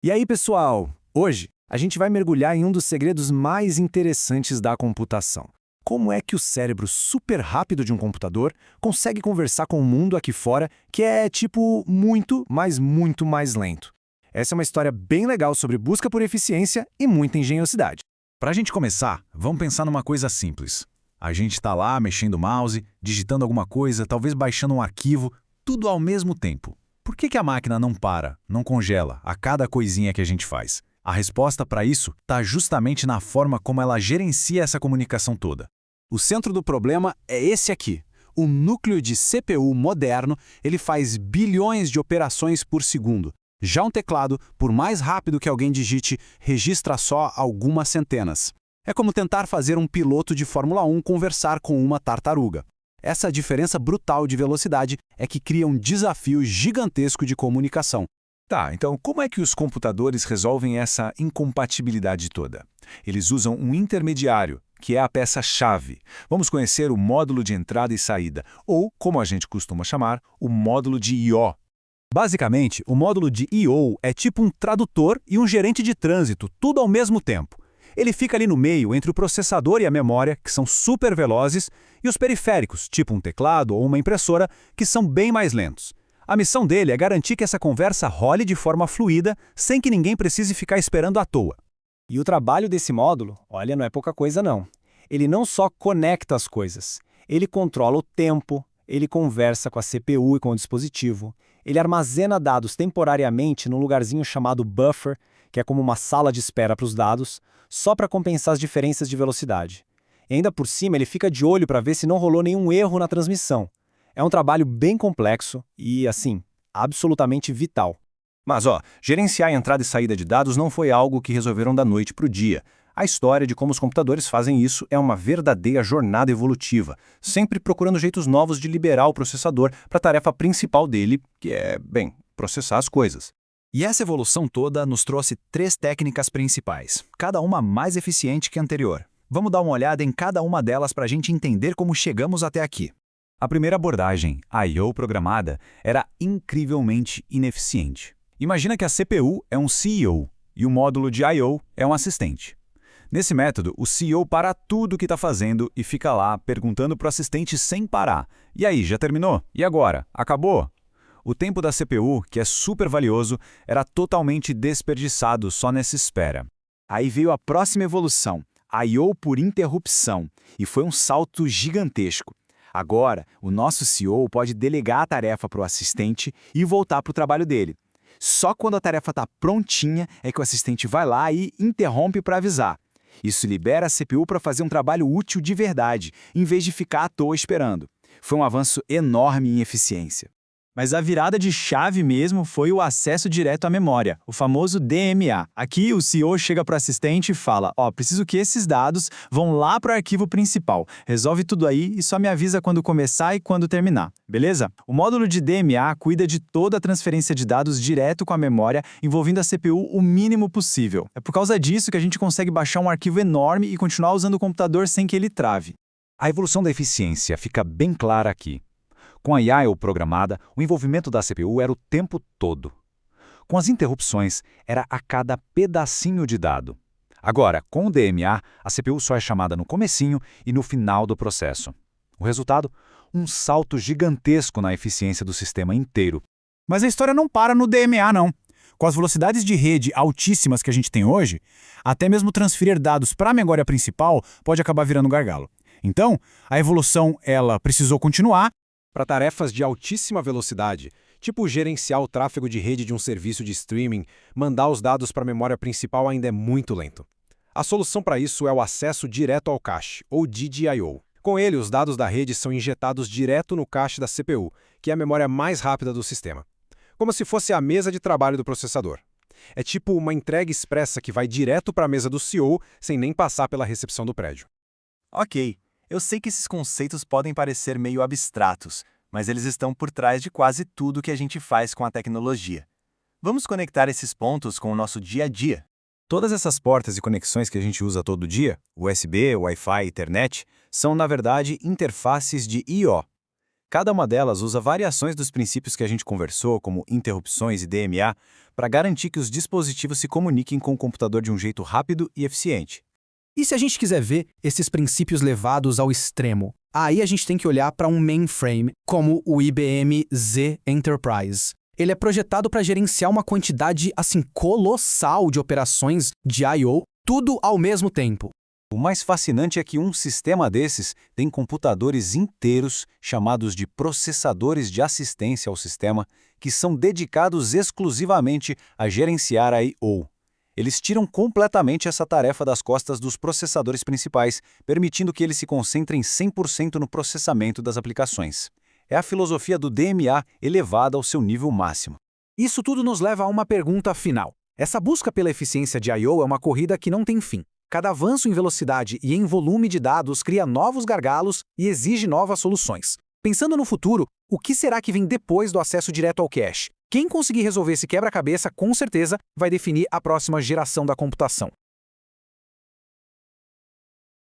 E aí, pessoal? Hoje, a gente vai mergulhar em um dos segredos mais interessantes da computação. Como é que o cérebro super rápido de um computador consegue conversar com o mundo aqui fora, que é, tipo, muito, mas muito mais lento? Essa é uma história bem legal sobre busca por eficiência e muita engenhosidade. Para a gente começar, vamos pensar numa coisa simples. A gente está lá mexendo o mouse, digitando alguma coisa, talvez baixando um arquivo, tudo ao mesmo tempo. Por que a máquina não para, não congela a cada coisinha que a gente faz? A resposta para isso está justamente na forma como ela gerencia essa comunicação toda. O centro do problema é esse aqui. O núcleo de CPU moderno, ele faz bilhões de operações por segundo. Já um teclado, por mais rápido que alguém digite, registra só algumas centenas. É como tentar fazer um piloto de Fórmula 1 conversar com uma tartaruga. Essa diferença brutal de velocidade é que cria um desafio gigantesco de comunicação. Tá, então como é que os computadores resolvem essa incompatibilidade toda? Eles usam um intermediário, que é a peça-chave. Vamos conhecer o módulo de entrada e saída, ou, como a gente costuma chamar, o módulo de I/O. Basicamente, o módulo de I/O é tipo um tradutor e um gerente de trânsito, tudo ao mesmo tempo. Ele fica ali no meio entre o processador e a memória, que são super velozes, e os periféricos, tipo um teclado ou uma impressora, que são bem mais lentos. A missão dele é garantir que essa conversa role de forma fluida, sem que ninguém precise ficar esperando à toa. E o trabalho desse módulo, olha, não é pouca coisa não. Ele não só conecta as coisas, ele controla o tempo, ele conversa com a CPU e com o dispositivo, ele armazena dados temporariamente num lugarzinho chamado buffer, que é como uma sala de espera para os dados, só para compensar as diferenças de velocidade. E ainda por cima, ele fica de olho para ver se não rolou nenhum erro na transmissão. É um trabalho bem complexo e, assim, absolutamente vital. Mas, gerenciar a entrada e saída de dados não foi algo que resolveram da noite para o dia. A história de como os computadores fazem isso é uma verdadeira jornada evolutiva, sempre procurando jeitos novos de liberar o processador para a tarefa principal dele, que é, processar as coisas. E essa evolução toda nos trouxe 3 técnicas principais, cada uma mais eficiente que a anterior. Vamos dar uma olhada em cada uma delas para a gente entender como chegamos até aqui. A primeira abordagem, a I/O programada, era incrivelmente ineficiente. Imagina que a CPU é um CEO e o módulo de I/O é um assistente. Nesse método, o CEO para tudo o que está fazendo e fica lá perguntando para o assistente sem parar. E aí, já terminou? E agora? Acabou? O tempo da CPU, que é super valioso, era totalmente desperdiçado só nessa espera. Aí veio a próxima evolução, a I/O por interrupção, e foi um salto gigantesco. Agora, o nosso CEO pode delegar a tarefa para o assistente e voltar para o trabalho dele. Só quando a tarefa está prontinha é que o assistente vai lá e interrompe para avisar. Isso libera a CPU para fazer um trabalho útil de verdade, em vez de ficar à toa esperando. Foi um avanço enorme em eficiência. Mas a virada de chave mesmo foi o acesso direto à memória, o famoso DMA. Aqui o CEO chega para o assistente e fala, preciso que esses dados vão lá para o arquivo principal. Resolve tudo aí e só me avisa quando começar e quando terminar, beleza? O módulo de DMA cuida de toda a transferência de dados direto com a memória, envolvendo a CPU o mínimo possível. É por causa disso que a gente consegue baixar um arquivo enorme e continuar usando o computador sem que ele trave. A evolução da eficiência fica bem clara aqui. Com a I/O programada, o envolvimento da CPU era o tempo todo. Com as interrupções, era a cada pedacinho de dado. Agora, com o DMA, a CPU só é chamada no comecinho e no final do processo. O resultado? Um salto gigantesco na eficiência do sistema inteiro. Mas a história não para no DMA, não. Com as velocidades de rede altíssimas que a gente tem hoje, até mesmo transferir dados para a memória principal pode acabar virando gargalo. Então, a evolução ela precisou continuar. Para tarefas de altíssima velocidade, tipo gerenciar o tráfego de rede de um serviço de streaming, mandar os dados para a memória principal ainda é muito lento. A solução para isso é o acesso direto ao cache, ou DDIO. Com ele, os dados da rede são injetados direto no cache da CPU, que é a memória mais rápida do sistema. Como se fosse a mesa de trabalho do processador. É tipo uma entrega expressa que vai direto para a mesa do CEO, sem nem passar pela recepção do prédio. Ok. Eu sei que esses conceitos podem parecer meio abstratos, mas eles estão por trás de quase tudo que a gente faz com a tecnologia. Vamos conectar esses pontos com o nosso dia a dia. Todas essas portas e conexões que a gente usa todo dia, USB, Wi-Fi, Ethernet, são, na verdade, interfaces de I/O. Cada uma delas usa variações dos princípios que a gente conversou, como interrupções e DMA, para garantir que os dispositivos se comuniquem com o computador de um jeito rápido e eficiente. E se a gente quiser ver esses princípios levados ao extremo? Aí a gente tem que olhar para um mainframe, como o IBM Z Enterprise. Ele é projetado para gerenciar uma quantidade, assim, colossal de operações de I/O, tudo ao mesmo tempo. O mais fascinante é que um sistema desses tem computadores inteiros, chamados de processadores de assistência ao sistema, que são dedicados exclusivamente a gerenciar a I/O. Eles tiram completamente essa tarefa das costas dos processadores principais, permitindo que eles se concentrem 100% no processamento das aplicações. É a filosofia do DMA elevada ao seu nível máximo. Isso tudo nos leva a uma pergunta final. Essa busca pela eficiência de I/O é uma corrida que não tem fim. Cada avanço em velocidade e em volume de dados cria novos gargalos e exige novas soluções. Pensando no futuro, o que será que vem depois do acesso direto ao cache? Quem conseguir resolver esse quebra-cabeça, com certeza, vai definir a próxima geração da computação.